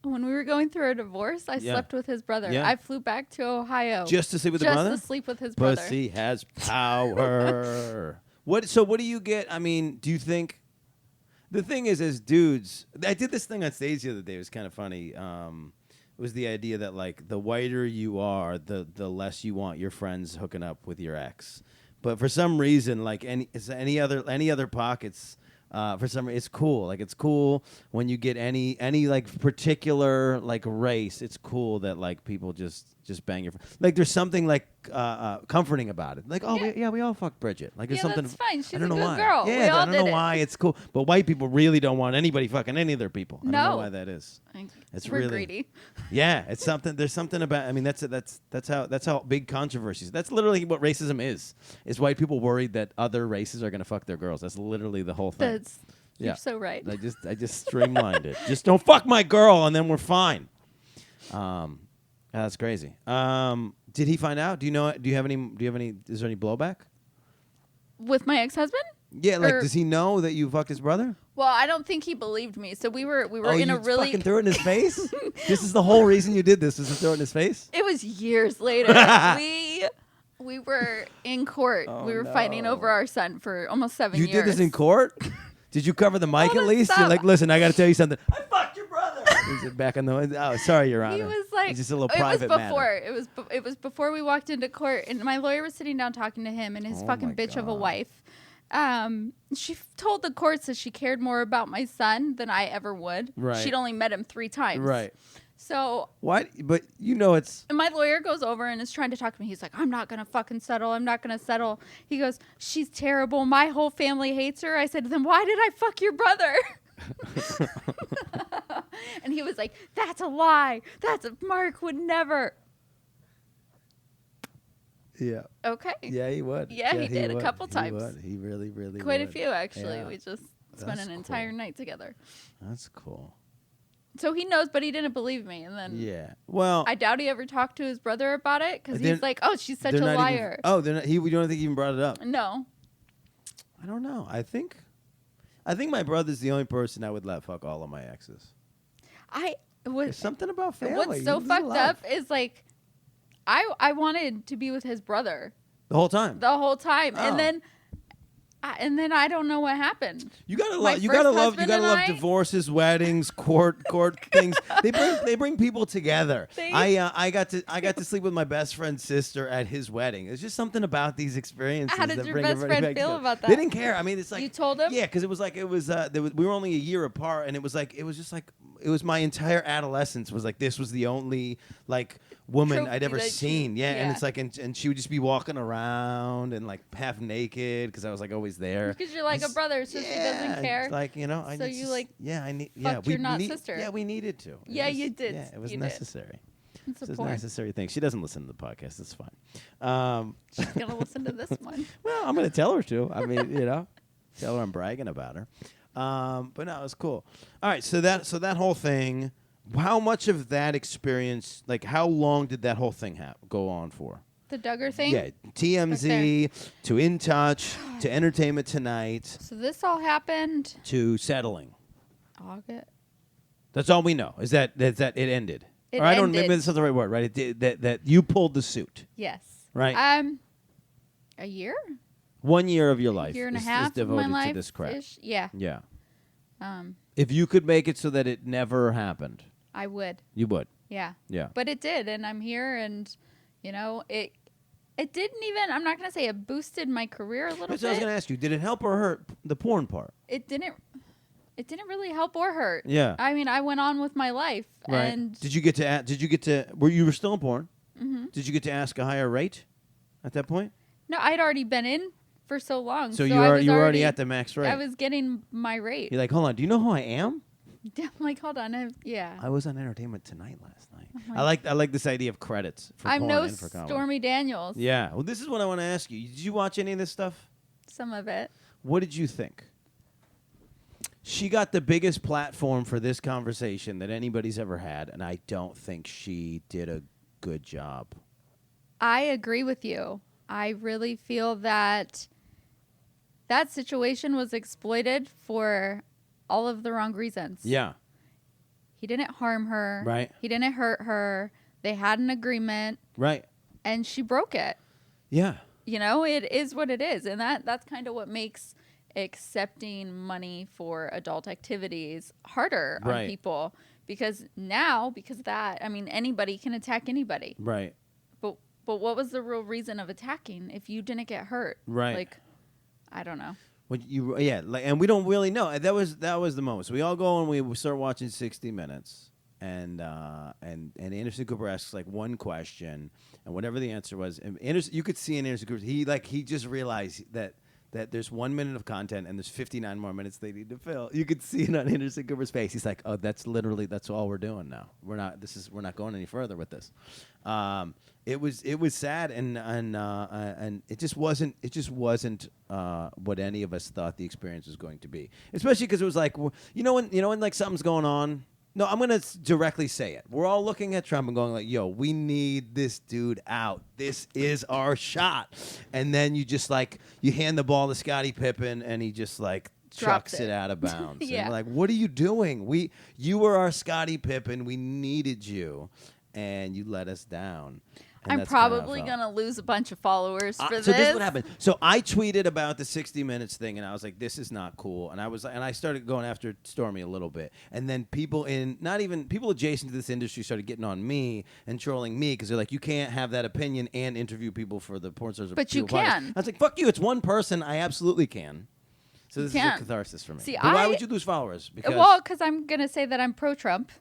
When we were going through a divorce, I slept with his brother.
Yeah.
I flew back to Ohio.
Just to sleep with his brother?
Just to sleep with his brother.
Pussy has power. So what do you get? I mean, do you think... The thing is, as dudes... I did this thing on stage the other day. It was kind of funny. It was the idea that, like, the whiter you are, the less you want your friends hooking up with your ex. But for some reason, like any other pockets... for some reason, it's cool. Like it's cool when you get any like particular like race. It's cool that like people just bang your like. There's something like comforting about it. Like we all fucked Bridget. Like there's something.
That's fine. She's
I don't
a
know
good
why.
girl.
Yeah,
we all
I don't know why it's cool. But white people really don't want anybody fucking any of their people. I don't know why that is.
We're
really
greedy.
Yeah, it's something. There's something about. I mean, that's how big controversies. That's literally what racism is. Is white people worried that other races are gonna fuck their girls? That's literally the whole thing.
You're so right.
I just streamlined it. Just don't fuck my girl, and then we're fine. That's crazy. Did he find out? Do you have any? Is there any blowback
with my ex-husband?
Yeah, like does he know that you fucked his brother?
Well, I don't think he believed me. So we were in a really
fucking threw it in his face. This is the whole reason you did this. Was to throw it in his face?
It was years later. We were in court. We were fighting over our son for almost 7 years.
You did this in court? Did you cover the mic at least? You're like, listen, I got to tell you something. I fucked your brother. Is it back on the? Oh, sorry, Your Honor.
He was like,
it's just a little private matter.
It was before we walked into court, and my lawyer was sitting down talking to him and his fucking bitch of a wife. She told the courts that she cared more about my son than I ever would.
Right.
She'd only met him 3 times.
Right.
So
what? But it's.
And my lawyer goes over and is trying to talk to me. He's like, I'm not gonna fucking settle. I'm not gonna settle. He goes, she's terrible. My whole family hates her. I said, then why did I fuck your brother? And he was like, that's a lie. Mark would never.
Yeah.
Okay.
Yeah, he would.
Yeah, he did a couple times.
He really, really
Quite
would.
a few, actually.
Yeah.
We just spent an entire night together.
That's cool.
So he knows, but he didn't believe me. And then
well,
I doubt he ever talked to his brother about it because he's like, "Oh, she's such a liar."
They're not. We don't think he even brought it up.
No.
I don't know. I think my brother's the only person I would let fuck all of my exes. There's something about family.
What's so fucked up is like, I wanted to be with his brother
the whole time.
Oh. And then I don't know what happened.
You gotta love divorces, weddings, court things. They bring people together. I got to sleep with my best friend's sister at his wedding. It's just something about these experiences.
How did your best friend feel about that?
They didn't care. I mean, it's like
you told him.
Yeah, because we were only a year apart, and it was my entire adolescence was like this was the only like woman
Trophy
I'd ever seen. Yeah, and it's like and she would just be walking around and like half naked because I was like always there.
Because you're like a brother, so she doesn't care.
It's like
your not sister.
Yeah, we needed to.
You did.
Yeah, it was necessary.
It's
a necessary thing. She doesn't listen to the podcast. It's fine.
She's gonna listen to this one.
Well, I'm gonna tell her to. I mean, tell her I'm bragging about her. But no, it was cool. All right, so that whole thing. How much of that experience, like how long did that whole thing go on for?
The Duggar thing?
Yeah, TMZ, to In Touch, to Entertainment Tonight.
So this all happened?
To settling.
August.
That's all we know, is that it ended.
I don't,
maybe that's not the right word, right? That you pulled the suit.
Yes.
Right?
A year?
1 year of your life
year and
is
a half
devoted
of my life
to this crap.
Yeah.
Yeah. If you could make it so that it never happened.
I would.
You would.
Yeah.
Yeah.
But it did, and I'm here, and it didn't even. I'm not gonna say it boosted my career a little bit.
I was gonna ask you, did it help or hurt the porn part?
It didn't really help or hurt.
Yeah.
I mean, I went on with my life.
Right.
And
Did you get to? You were still in porn?
Mm-hmm.
Did you get to ask a higher rate at that point?
No, I'd already been in for so long.
So you were already at the max rate.
I was getting my rate.
You're like, hold on. Do you know who I am?
I'm like, hold on.
I was on Entertainment Tonight last night. I like this idea of credits for
I'm
porn
no
and for comedy.
Stormy Daniels.
Yeah. Well, this is what I want to ask you. Did you watch any of this stuff?
Some of it.
What did you think? She got the biggest platform for this conversation that anybody's ever had, and I don't think she did a good job.
I agree with you. I really feel that situation was exploited for all of the wrong reasons.
Yeah.
He didn't harm her.
Right.
He didn't hurt her. They had an agreement.
Right.
And she broke it.
Yeah.
It is what it is. And that's kind of what makes accepting money for adult activities harder on people. Because of that, I mean, anybody can attack anybody.
Right.
But what was the real reason of attacking if you didn't get hurt?
Right.
Like, I don't know.
And we don't really know. That was the moment. So we all go and we start watching 60 Minutes, and Anderson Cooper asks like one question, and whatever the answer was, and you could see in Anderson Cooper, he just realized that there's 1 minute of content and there's 59 more minutes they need to fill. You could see it on Anderson Cooper's face. He's like, oh, that's all we're doing now. We're not going any further with this. It was sad and it just wasn't what any of us thought the experience was going to be. Especially because it was like, when like something's going on. No, I'm gonna directly say it. We're all looking at Trump and going like, "Yo, we need this dude out. This is our shot." And then you just like you hand the ball to Scottie Pippen, and he just like chucks it out of bounds.
Yeah.
And we're like, "What are you doing? You were our Scottie Pippen. We needed you, and you let us down." And
I'm probably going to lose a bunch of followers for this.
So this is what happened. So I tweeted about the 60 Minutes thing, and I was like, this is not cool. And I started going after Stormy a little bit. And then people adjacent to this industry started getting on me and trolling me because they're like, you can't have that opinion and interview people for the Porn Stars.
But you can.
I was like, fuck you. It's one person. I absolutely can. So this is a catharsis for me.
See,
but why would you lose followers?
Because I'm going to say that I'm pro-Trump.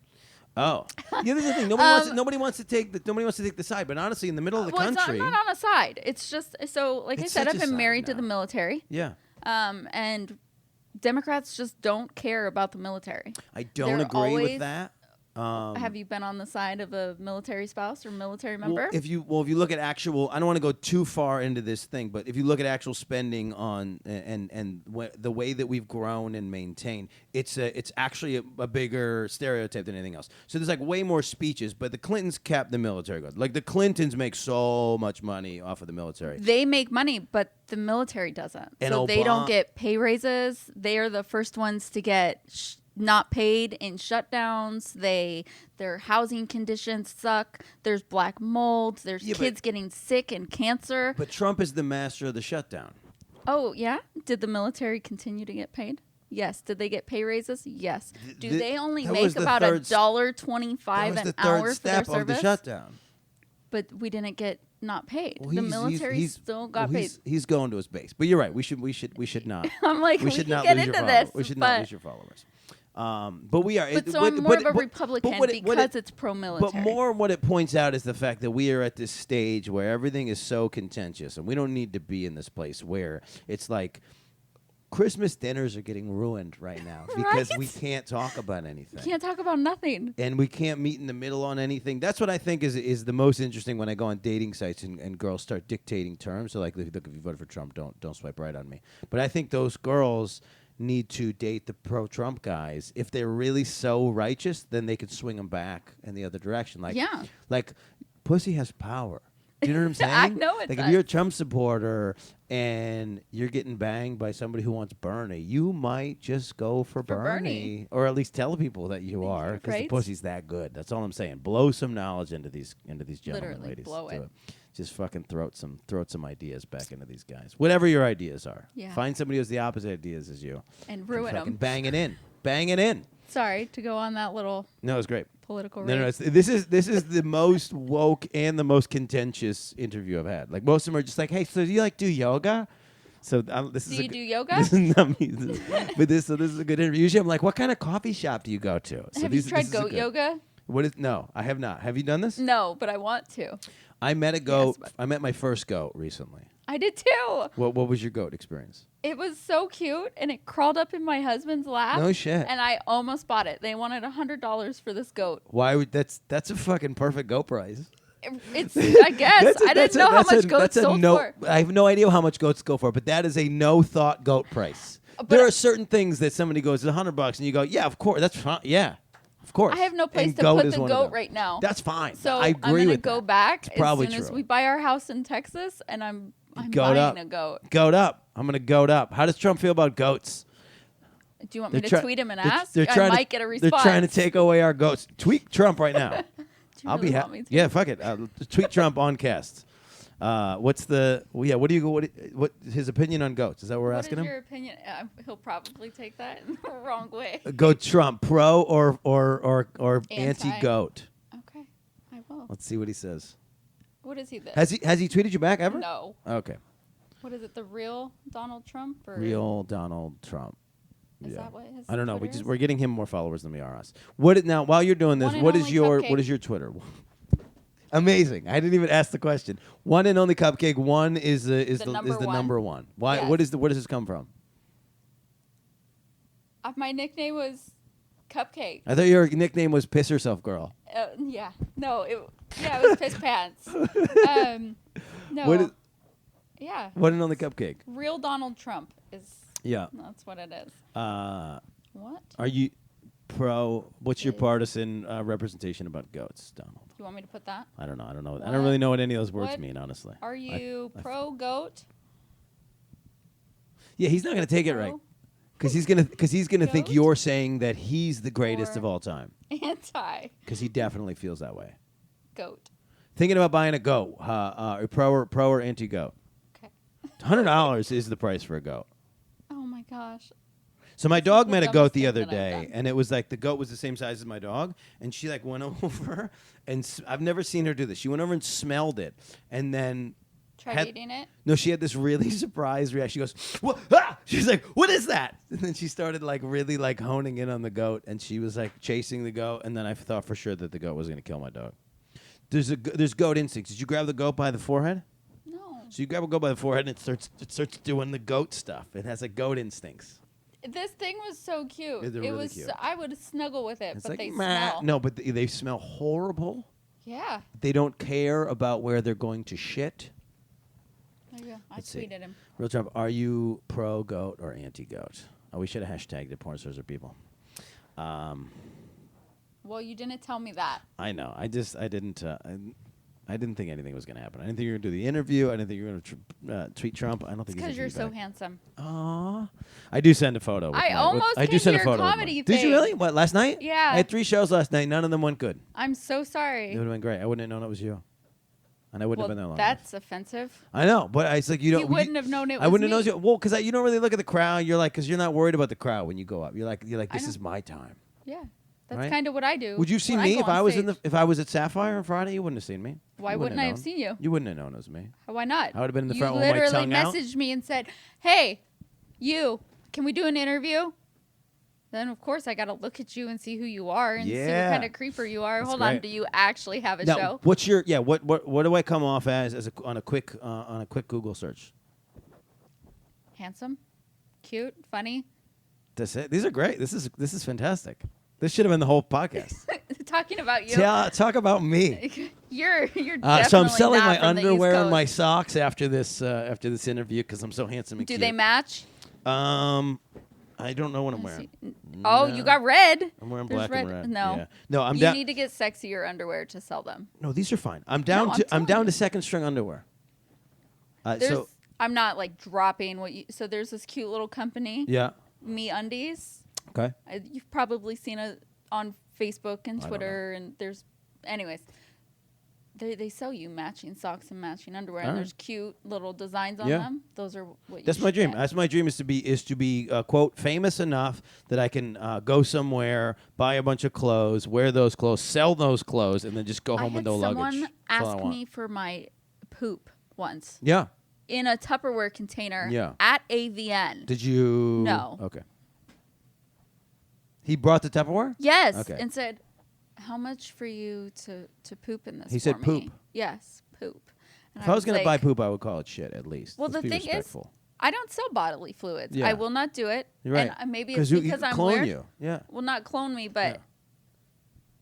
Oh, yeah. This is the thing. Nobody wants to take the side. But honestly, in the middle of the country,
I'm not on a side. It's just so. Like I said, I've been married to the military.
Yeah.
And Democrats just don't care about the military.
I don't agree with that.
Have you been on the side of a military spouse or military member?
If you look at actual, I don't want to go too far into this thing, but if you look at actual spending on the way that we've grown and maintained, it's actually a bigger stereotype than anything else. So there's like way more speeches, but the Clintons kept the military good. Like the Clintons make so much money off of the military.
They make money, but the military doesn't.
And
so they don't get pay raises. They are the first ones to get not paid in shutdowns. Their housing conditions suck. There's black mold. There's kids getting sick and cancer.
But Trump is the master of the shutdown.
Oh, yeah? Did the military continue to get paid? Yes. Did they get pay raises? Yes. Do they only make about $1.25 an hour for their service?
Of the shutdown.
But we didn't get not paid. Well, the military still got paid.
He's going to his base. But you're right. We should not.
I'm like, we should not get into this.
We should not lose your followers. But we are.
I'm more of a Republican because it's pro-military.
But more what it points out is the fact that we are at this stage where everything is so contentious, and we don't need to be in this place where it's like Christmas dinners are getting ruined right now because we can't talk about anything.
Can't talk about nothing.
And we can't meet in the middle on anything. That's what I think is the most interesting when I go on dating sites and girls start dictating terms. So like, look, if you voted for Trump, don't swipe right on me. But I think those girls need to date the pro-Trump guys. If they're really so righteous, then they could swing them back in the other direction. Like pussy has power. Do you know what I'm saying?
I know it
Like
does.
if you're a Trump supporter and you're getting banged by somebody who wants Bernie, you might just go for Bernie. Or at least tell people that you are, because the pussy's that good. That's all I'm saying. Blow some knowledge into these gentlemen,
literally
ladies.
blow it.
Just fucking throw some ideas back into these guys. Whatever your ideas are.
Yeah.
Find somebody who has the opposite ideas as you.
And ruin them.
Bang it in. Bang it in.
Sorry to go on that little.
No, it was great.
Political.
No, this is the most woke and the most contentious interview I've had. Like most of them are just like, hey, so do you do yoga? So this is.
Do you do yoga?
This is not me. This is a good interview. Usually I'm like, what kind of coffee shop do you go to? So
have you tried goat yoga?
No, I have not. Have you done this?
No, but I want to.
I met a goat. Yes, I met my first goat recently.
I did too.
What was your goat experience?
It was so cute, and it crawled up in my husband's lap.
No shit.
And I almost bought it. They wanted $100 for this goat.
Why would that's a fucking perfect goat price.
It's I guess I didn't know how much goats sold for.
I have no idea how much goats go for, but that is a no thought goat price. There are certain things that somebody goes, it's $100, and you go, yeah, of course, that's fine, yeah. Of course.
I have no place to put the goat right now.
That's fine.
So
I agree with that.
I'm going to go back as soon
true.
as we buy our house in Texas, and I'm
goat
buying
up.
a goat.
Goat up. I'm going to goat up. How does Trump feel about goats?
Do you want me to tweet him and ask?
I
might get a response.
They're trying to take away our goats. Tweet Trump right now.
I'll be happy.
Yeah, fuck it. Tweet Trump on cast. What his opinion on goats? Is that what we're asking him?
What is your opinion? He'll probably take that in the wrong way.
Go Trump, pro or anti-goat.
Okay, I will.
Let's see what he says.
What is he?
Has he tweeted you back ever?
No.
Okay.
What is it? The real Donald Trump? Or
real Donald Trump.
Is that what his
I don't know.
Twitter
We're getting him more followers than we are us. Now while you're doing this, what is your Twitter? Amazing. I didn't even ask the question. One and only cupcake. One is the number one. Why? Yes. Where does this come from?
My nickname was Cupcake.
I thought your nickname was Piss Yourself Girl.
Yeah. No. It was Piss Pants. No. Yeah.
One and only cupcake.
Real Donald Trump is.
Yeah.
That's what it is. What?
Are you pro? What's your partisan representation about goats, Donald?
You want me to put that?
I don't know. I don't really know what any of those words mean, honestly.
Are you pro goat?
Yeah, he's not going to take it right. Because he's gonna think you're saying that he's the greatest of all time.
Anti.
Because he definitely feels that way.
Goat.
Thinking about buying a goat, pro or anti goat.
Okay.
$100 is the price for a goat.
Oh my gosh.
So my dog met a goat the other day, and it was like the goat was the same size as my dog, and she like went over, and I've never seen her do this. She went over and smelled it, and then
tried eating it.
No, she had this really surprised reaction. She goes, "What?" Ah! She's like, "What is that?" And then she started like really like honing in on the goat, and she was like chasing the goat, and then I thought for sure that the goat was going to kill my dog. There's goat instincts. Did you grab the goat by the forehead?
No.
So you grab a goat by the forehead, and it starts doing the goat stuff. It has like goat instincts.
This thing was so cute.
They're really cute.
I would snuggle with it,
It's
but
like,
they
meh.
smell.
No, but they smell horrible.
Yeah.
They don't care about where they're going to shit.
There you go. I
Let's see.
tweeted him.
Real Trump, are you pro goat or anti goat? Oh, we should have hashtagged it. Porn stars are people.
Well, you didn't tell me that.
I know. I didn't think anything was going to happen. I didn't think you were going to do the interview. I didn't think you were going to tweet Trump. I don't think
Because you're so handsome.
Aw. I do send a photo.
I almost came to your comedy
Did you
thing.
really? What, last night?
Yeah.
I had 3 shows last night. None of them went good.
I'm so sorry.
It would have been great. I wouldn't have known it was you. And I wouldn't have been there long
that's offensive.
I know, but it's like you don't.
You wouldn't have known it was
I wouldn't
me.
have known you. Well, because you don't really look at the crowd. You're like, because you're not worried about the crowd when you go up. You're like, this is my time.
Yeah. That's
Right?
kind of what I do.
Would you have seen
when
me
go
if
on
I was
stage.
if I was at Sapphire on Friday? You wouldn't have seen me.
Why
You
wouldn't I have
known.
seen you?
You wouldn't have known it was me.
Why not?
I would have been in the
you
front with my
literally
tongue out.
messaged me and said, "Hey, you, can we do an interview?" Then of course I got to look at you and see who you are and see what
Yeah.
kind of creeper you are.
That's
Hold on,
great.
do you actually have a
Now,
show?
what's your what do I come off as on a quick Google search?
Handsome, cute, funny.
That's it. These are great. This is fantastic. This should have been the whole podcast.
Talking about you.
Talk about me.
You're definitely
So I'm selling
not
my
from the East
underwear and my
Coast.
socks after this interview because I'm so handsome and
Do
cute.
they match?
I don't know what I'm
Let's
wearing.
see. Oh,
No.
you got red.
I'm wearing
There's
black and red.
No.
Yeah. No, I'm
You
down.
need to get sexier underwear to sell them.
No, these are fine. I'm down
No, I'm
to I'm
telling
down
you.
to second string underwear. So
I'm not like dropping what you. So there's this cute little company,
yeah.
Me Undies.
Okay.
You've probably seen it on Facebook and
I don't
Twitter, and anyways. They sell you matching socks and matching underwear,
All
and
right.
there's cute little designs on
Yeah.
them. Those are what.
That's
you
my
should
dream.
get.
That's my dream is to be quote famous enough that I can go somewhere, buy a bunch of clothes, wear those clothes, sell those clothes, and then just go home with no luggage.
Someone
That's all I
asked
want.
me for my poop once
Yeah.
in a Tupperware container
Yeah.
at AVN.
Did you?
No.
Okay. He brought the Tupperware?
Yes,
Okay.
and said, "How much for you to poop in this?"
He
for
said
me?"
poop?
Yes, poop. And
If I was going to buy
like,
poop, I would call it shit at least.
Well,
Let's
the
be
thing is,
respectful.
I don't sell bodily fluids.
Yeah.
I will not do it.
You're right.
And maybe it's
you
because I'm
clone
weird.
you. Yeah.
Well, not clone me, but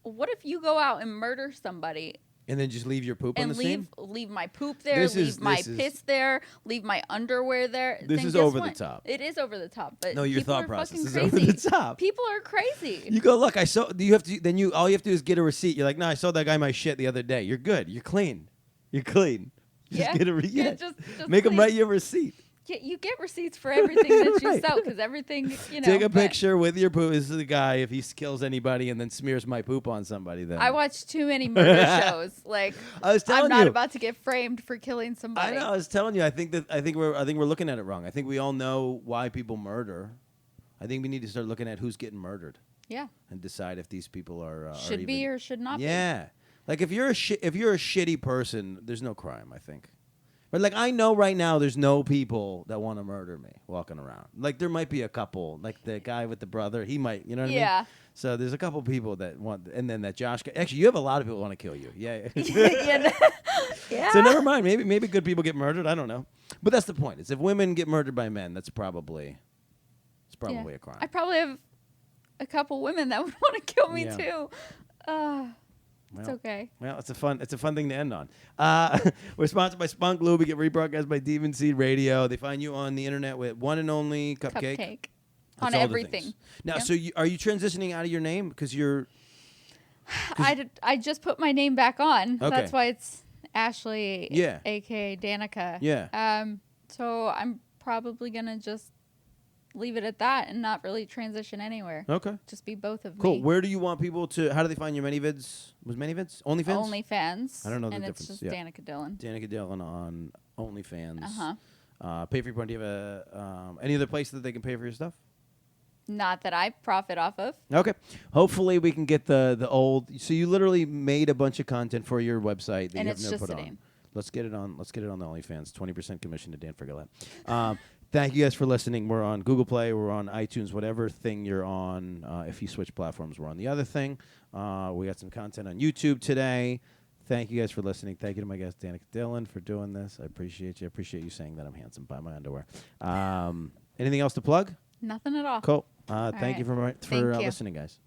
Yeah.
what if you go out and murder somebody
And then just leave your poop on
and
the scene?
leave my poop there,
This
leave
is-
my
this is-
piss there, leave my underwear there?
This
then
is
guess
over the
what?
top.
It is over the top. But
No, your
people
thought
are
process
fucking
is
crazy.
over the top.
People are crazy.
You go, look, I saw. You have to. Then all you have to do is get a receipt. You're like, no, I saw that guy my shit the other day. You're good. You're clean. You're clean. Just
Yeah.
get a
Yeah, just
make them
please.
write you a receipt.
Yeah, you get receipts for everything that you
Right.
sell because everything, you know.
Take a
but
picture with your poop. This is the guy. If he kills anybody and then smears my poop on somebody, then
I watch too many murder shows. Like,
I was telling
I'm not
you.
about to get framed for killing
I
somebody.
know. I was telling you. I think we're looking at it wrong. I think we all know why people murder. I think we need to start looking at who's getting murdered
Yeah.
and decide if these people are
Should
are
be
even,
or should not be.
Yeah. Like if you're a shitty person, there's no crime, I think. But like I know right now there's no people that want to murder me walking around. Like there might be a couple, like the guy with the brother, he might, you know what I mean?
Yeah.
So there's a couple people that want, and then that Josh guy. Actually, you have a lot of people who want to kill you. Yeah.
Yeah.
So never mind. Maybe good people get murdered. I don't know. But that's the point. Is if women get murdered by men, it's probably
Yeah.
a crime.
I probably have a couple women that would want to kill me
Yeah.
too. It's
Well,
okay.
Well, it's a fun thing to end on. We're sponsored by Spunk Lube. We get rebroadcast by Demon Seed Radio. They find you on the internet with one and only Cupcake.
Cupcake.
That's
On
all the
everything.
things. Now,
Yeah.
so are you transitioning out of your name because you're?
I just put my name back on.
Okay.
That's why it's Ashley,
Yeah.
aka Danica.
Yeah.
So I'm probably gonna just leave it at that and not really transition anywhere.
Okay.
Just be both of
Cool.
me.
Where do you want people to? How do they find your ManyVids? Was ManyVids OnlyFans?
OnlyFans.
I don't know the
and
difference.
it's just
Yeah.
Danica Dillon.
Danica Dillon on OnlyFans.
Uh-huh.
Pay for your porn. Do you have any other place that they can pay for your stuff?
Not that I profit off of.
Okay. Hopefully we can get the old. So you literally made a bunch of content for your website that
And
you have
it's
never
just
put
sitting.
on. Let's get it on. Let's get it on the OnlyFans. 20% commission to Dan Frigolette. Thank you guys for listening. We're on Google Play. We're on iTunes. Whatever thing you're on. If you switch platforms, we're on the other thing. We got some content on YouTube today. Thank you guys for listening. Thank you to my guest Danica Dillon for doing this. I appreciate you. I appreciate you saying that I'm handsome. Buy my underwear. Anything else to plug?
Nothing at all.
Cool. Thank you for
Thank you.
listening, guys.